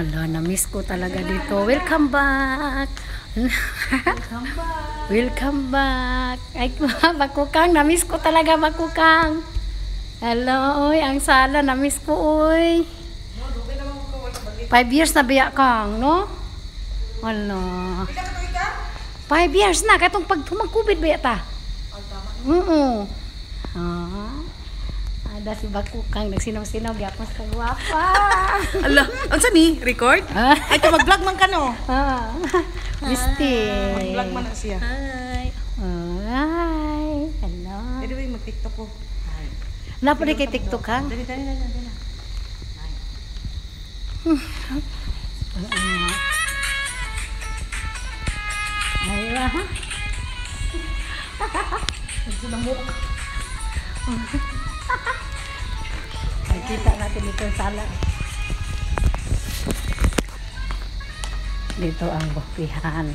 Hala, na-miss ko talaga dito. Welcome back! Welcome back. Welcome back! Ay, Bakukang, na-miss ko talaga, Bakukang. Hello, oy, ang sala, na-miss ko, oy. 5 years na biya kang, no? Hala. 5 years na, katong pag tumag-COVID biya ta. Ada si Bakukang, nagsinaw-sinaw, gyapon sa kagwapa. Ala, ang sani? Record? Ay, ka mag-vlog man ka, no? Misti. Mag-vlog man na siya. Hi. Hi. Hello. Pwede ba yung mag-tiktok ko? Napa rin kay TikTok ka? Dali. Aywa. Sinamuk. Kita natin dito yung sala. Dito ang bukihan.